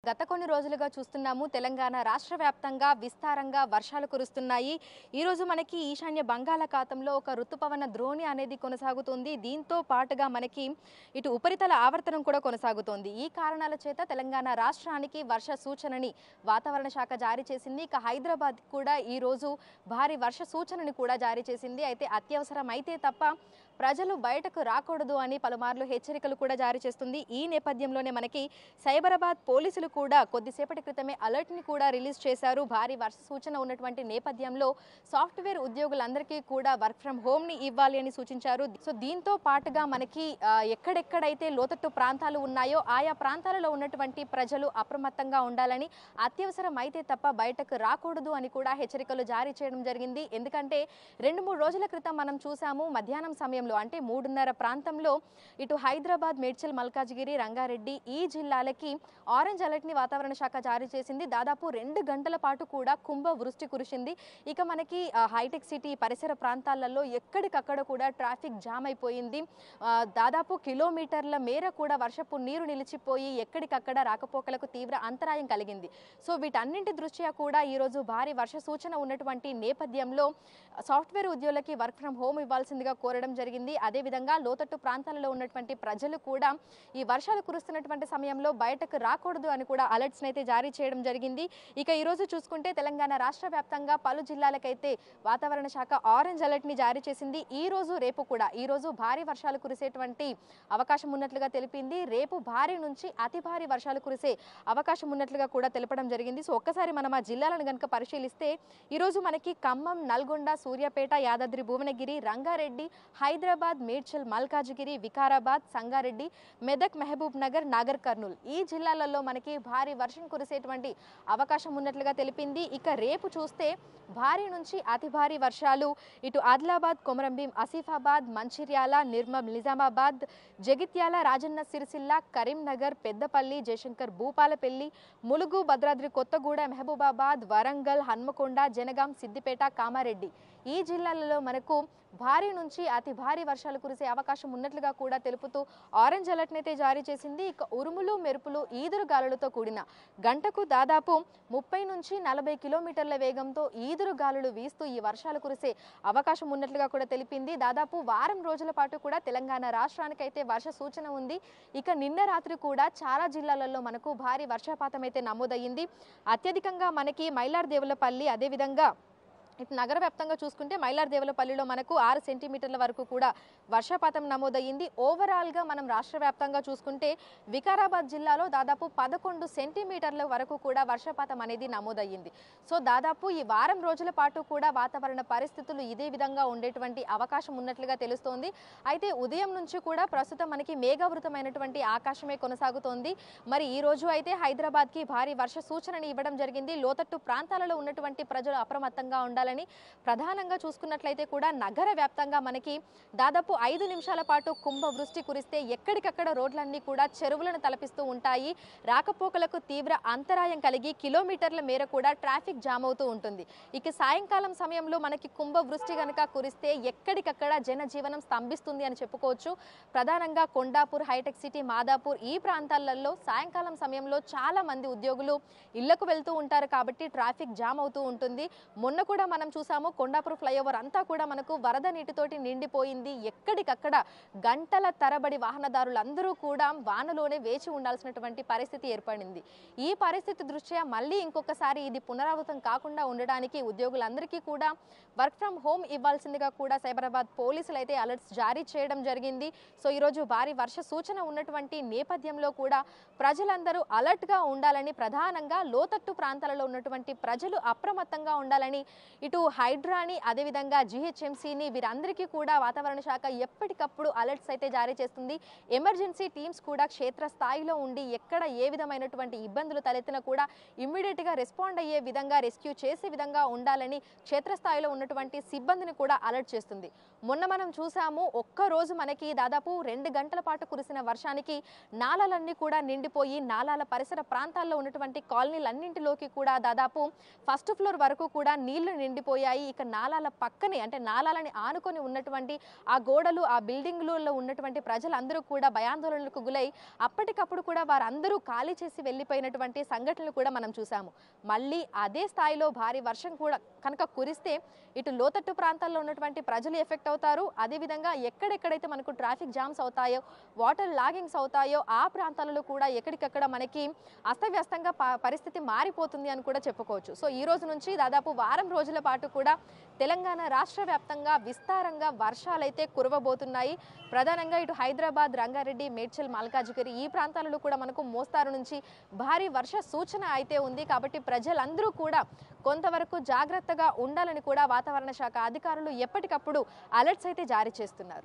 గత కొన్ని రోజులుగా చూస్తున్నాము తెలంగాణ రాష్ట్ర వ్యాప్తంగా విస్తారంగా వర్షాలు కురుస్తున్నాయి. ఈ రోజు మనకి ఈశాన్య బంగాళాఖాతంలో ఒక ఋతుపవన ద్రోణి అనేది కొనసాగుతుంది. దీంతో పాటుగా మనకి ఇటు ఉపరితల ఆవర్తనం కూడా కొనసాగుతోంది. ఈ కారణాల చేత తెలంగాణ రాష్ట్రానికి వర్ష సూచనని వాతావరణ శాఖ జారీ చేసింది. ఇక హైదరాబాద్ కూడా ఈ రోజు భారీ వర్ష సూచనని కూడా జారీ చేసింది. అయితే అత్యవసరం అయితే తప్ప ప్రజలు బయటకు రాకూడదు అని పలుమార్లు హెచ్చరికలు కూడా జారీ చేస్తుంది. ఈ నేపథ్యంలోనే మనకి సైబరాబాద్ పోలీసులు కూడా కొద్దిసేపటి క్రితమే అలర్ట్ ని కూడా రిలీజ్ చేశారు. భారీ వర్ష సూచన ఉన్నటువంటి నేపథ్యంలో సాఫ్ట్వేర్ ఉద్యోగులందరికీ కూడా వర్క్ ఫ్రం హోమ్ ని ఇవ్వాలి అని సూచించారు. సో దీంతో పాటుగా మనకి ఎక్కడెక్కడైతే లోతట్టు ప్రాంతాలు ఉన్నాయో ఆయా ప్రాంతాలలో ఉన్నటువంటి ప్రజలు అప్రమత్తంగా ఉండాలని, అత్యవసరం అయితే తప్ప బయటకు రాకూడదు అని కూడా హెచ్చరికలు జారీ చేయడం జరిగింది. ఎందుకంటే 2-3 రోజుల క్రితం మనం చూసాము మధ్యాహ్నం సమయంలో అంటే 3:30 ప్రాంతంలో ఇటు హైదరాబాద్, మేడ్చల్, మల్కాజ్గిరి, రంగారెడ్డి ఈ జిల్లాలకి ఆరెంజ్ అలర్ట్ ని వాతావరణ శాఖ జారీ చేసింది. దాదాపు 2 గంటల పాటు కూడా కుంభ వృష్టి కురిసింది. ఇక మనకి హైటెక్ సిటీ పరిసర ప్రాంతాలలో ఎక్కడికక్కడ కూడా ట్రాఫిక్ జామ్ అయిపోయింది. దాదాపు కిలోమీటర్ల మేర కూడా వర్షపు నీరు నిలిచిపోయి ఎక్కడికక్కడ రాకపోకలకు తీవ్ర అంతరాయం కలిగింది. సో వీటన్నింటి దృష్ట్యా కూడా ఈరోజు భారీ వర్ష సూచన ఉన్నటువంటి నేపథ్యంలో సాఫ్ట్వేర్ ఉద్యోగులకి వర్క్ ఫ్రం హోమ్ ఇవ్వాల్సిందిగా కోరడం జరిగింది. అదేవిధంగా లోతట్టు ప్రాంతాలలో ఉన్నటువంటి ప్రజలు కూడా ఈ వర్షాలు కురుస్తున్నటువంటి సమయంలో బయటకు రాకూడదు అని కూడా అలర్ట్స్ అయితే జారీ చేయడం జరిగింది. ఇక ఈ రోజు చూసుకుంటే తెలంగాణ రాష్ట్ర వ్యాప్తంగా పలు జిల్లాలకైతే వాతావరణ శాఖ ఆరెంజ్ అలర్ట్ ని జారీ చేసింది. ఈ రోజు రేపు కూడా ఈ రోజు భారీ వర్షాలు కురిసేటువంటి అవకాశం ఉన్నట్లుగా తెలిపింది. రేపు భారీ నుంచి అతి భారీ వర్షాలు కురిసే అవకాశం ఉన్నట్లుగా కూడా తెలపడం జరిగింది. సో ఒక్కసారి మనం ఆ జిల్లాలను కనుక పరిశీలిస్తే ఈ రోజు మనకి ఖమ్మం, నల్గొండ, సూర్యాపేట, యాదాద్రి భువనగిరి, రంగారెడ్డి, హైదరాబాద్, మేడ్చల్, మల్కాజ్గిరి, వికారాబాద్, సంగారెడ్డి, మెదక్, మహబూబ్ నగర్, నాగర్ కర్నూల్ ఈ జిల్లాలలో మనకి భారీ వర్షం కురిసేటువంటి అవకాశం ఉన్నట్లుగా తెలిపింది. ఇక రేపు చూస్తే భారీ నుంచి అతి భారీ వర్షాలు ఇటు ఆదిలాబాద్, కొమరంభీం, ఆసిఫాబాద్, మంచిర్యాల, నిర్మల్, నిజామాబాద్, జగిత్యాల, రాజన్న సిరిసిల్ల, కరీంనగర్, పెద్దపల్లి, జయశంకర్, భూపాలపల్లి, ములుగు, భద్రాద్రి కొత్తగూడ, మహబూబాబాద్, వరంగల్, హన్మకొండ, జనగాం, సిద్దిపేట, కామారెడ్డి ఈ జిల్లాలలో మనకు భారీ నుంచి అతి భారీ వర్షాలు కురిసే అవకాశం ఉన్నట్లుగా కూడా తెలుపుతూ ఆరెంజ్ అలర్ట్ అయితే జారీ చేసింది. ఇక ఉరుములు, మెరుపులు, ఈదురు గాలులతో కూడిన గంటకు దాదాపు 30 నుంచి 40 కిలోమీటర్ల వేగంతో ఈదురు గాలులు వీస్తూ ఈ వర్షాలు కురిసే అవకాశం ఉన్నట్లుగా కూడా తెలిపింది. దాదాపు వారం రోజుల పాటు కూడా తెలంగాణ రాష్ట్రానికి అయితే వర్ష సూచన ఉంది. ఇక నిన్న రాత్రి కూడా చాలా జిల్లాలలో మనకు భారీ వర్షపాతం అయితే నమోదయ్యింది. అత్యధికంగా మనకి మైలార్దేవులపల్లి, అదేవిధంగా ఇటు నగర వ్యాప్తంగా చూసుకుంటే మైలార్దేవులపల్లిలో మనకు 6 సెంటీమీటర్ల వరకు కూడా వర్షపాతం నమోదయ్యింది. ఓవరాల్గా మనం రాష్ట్ర వ్యాప్తంగా చూసుకుంటే వికారాబాద్ జిల్లాలో దాదాపు 11 సెంటీమీటర్ల వరకు కూడా వర్షపాతం అనేది నమోదయ్యింది. సో దాదాపు ఈ వారం రోజుల పాటు కూడా వాతావరణ పరిస్థితులు ఇదే విధంగా ఉండేటువంటి అవకాశం ఉన్నట్లుగా తెలుస్తోంది. అయితే ఉదయం నుంచి కూడా ప్రస్తుతం మనకి మేఘావృతమైనటువంటి ఆకాశమే కొనసాగుతోంది. మరి ఈ రోజు అయితే హైదరాబాద్కి భారీ వర్ష సూచనని ఇవ్వడం జరిగింది. లోతట్టు ప్రాంతాలలో ఉన్నటువంటి ప్రజలు అప్రమత్తంగా ఉండాలి. ప్రధానంగా చూసుకున్నట్లయితే కూడా నగర వ్యాప్తంగా మనకి దాదాపు 5 నిమిషాల పాటు కుంభ వృష్టి కురిస్తే ఎక్కడికక్కడ రోడ్లన్నీ కూడా చెరువులను తలపిస్తూ ఉంటాయి. రాకపోకలకు తీవ్ర అంతరాయం కలిగి కిలోమీటర్ల మేర కూడా ట్రాఫిక్ జామ్ అవుతూ ఉంటుంది. ఇక సాయంకాలం సమయంలో మనకి కుంభ వృష్టి కనుక కురిస్తే ఎక్కడికక్కడ జనజీవనం స్తంభిస్తుంది అని చెప్పుకోవచ్చు. ప్రధానంగా కొండాపూర్, హైటెక్ సిటీ, మాదాపూర్ ఈ ప్రాంతాలలో సాయంకాలం సమయంలో చాలా మంది ఉద్యోగులు ఇళ్లకు వెళ్తూ ఉంటారు కాబట్టి ట్రాఫిక్ జామ్ అవుతూ ఉంటుంది. మొన్న కూడా మనం చూసాము కొండాపూర్ ఫ్లైఓవర్ అంతా కూడా మనకు వరద నీటితోటి నిండిపోయింది. ఎక్కడికక్కడ గంటల తరబడి వాహనదారులందరూ కూడా వానలోనే వేచి ఉండాల్సినటువంటి పరిస్థితి ఏర్పడింది. ఈ పరిస్థితి దృష్ట్యా మళ్ళీ ఇంకొకసారి ఇది పునరావృతం కాకుండా ఉండడానికి ఉద్యోగులందరికీ కూడా వర్క్ ఫ్రం హోమ్ ఇవ్వాల్సిందిగా కూడా సైబరాబాద్ పోలీసులు అయితే అలర్ట్స్ జారీ చేయడం జరిగింది. సో ఈరోజు భారీ వర్ష సూచన ఉన్నటువంటి నేపథ్యంలో కూడా ప్రజలందరూ అలర్ట్గా ఉండాలని, ప్రధానంగా లోతట్టు ప్రాంతాలలో ఉన్నటువంటి ప్రజలు అప్రమత్తంగా ఉండాలని ఇటు హైడ్రాని, అదేవిధంగా జిహెచ్ఎంసీని వీరందరికీ కూడా వాతావరణ శాఖ ఎప్పటికప్పుడు అలర్ట్స్ అయితే జారీ చేస్తుంది. ఎమర్జెన్సీ టీమ్స్ కూడా క్షేత్ర స్థాయిలో ఉండి ఎక్కడ ఏ విధమైనటువంటి ఇబ్బందులు తలెత్తినా కూడా ఇమ్మీడియట్గా రెస్పాండ్ అయ్యే విధంగా, రెస్క్యూ చేసే విధంగా ఉండాలని క్షేత్రస్థాయిలో ఉన్నటువంటి సిబ్బందిని కూడా అలర్ట్ చేస్తుంది. మొన్న మనం చూసాము ఒక్కరోజు మనకి దాదాపు 2 గంటల పాటు కురిసిన వర్షానికి నాలాలన్నీ కూడా నిండిపోయి నాలాల పరిసర ప్రాంతాల్లో ఉన్నటువంటి కాలనీలన్నింటిలోకి కూడా దాదాపు ఫస్ట్ ఫ్లోర్ వరకు కూడా నీళ్లు నిండిపోయాయి. ఇక నాలాల పక్కనే అంటే నాలాలని ఆనుకొని ఉన్నటువంటి ఆ గోడలు, ఆ బిల్డింగులలో ఉన్నటువంటి ప్రజలందరూ కూడా భయాందోళనలకు గురై అప్పటికప్పుడు కూడా వారందరూ ఖాళీ చేసి వెళ్ళిపోయినటువంటి సంఘటనలు కూడా మనం చూసాము. మళ్ళీ అదే స్థాయిలో భారీ వర్షం కూడా కనుక కురిస్తే ఇటు లోతట్టు ప్రాంతాల్లో ఉన్నటువంటి ప్రజలు ఎఫెక్ట్ అవుతారు. అదేవిధంగా ఎక్కడెక్కడైతే మనకు ట్రాఫిక్ జామ్స్ అవుతాయో, వాటర్ లాగింగ్స్ అవుతాయో ఆ ప్రాంతాలలో కూడా ఎక్కడికక్కడ మనకి అస్తవ్యస్తంగా పరిస్థితి మారిపోతుంది అని కూడా చెప్పుకోవచ్చు. సో ఈ రోజు నుంచి దాదాపు వారం రోజుల పాటు కూడా తెలంగాణ రాష్ట్ర వ్యాప్తంగా విస్తారంగా వర్షాలైతే కురవబోతున్నాయి. ప్రధానంగా ఇటు హైదరాబాద్, రంగారెడ్డి, మేడ్చల్, మల్కాజిగిరి ఈ ప్రాంతాలలో కూడా మనకు మోస్తారు నుంచి భారీ వర్ష సూచన అయితే ఉంది. కాబట్టి ప్రజలందరూ కూడా కొంతవరకు జాగ్రత్తగా ఉండాలని కూడా వాతావరణ శాఖ అధికారులు ఎప్పటికప్పుడు అలర్ట్స్ అయితే జారీ చేస్తున్నారు.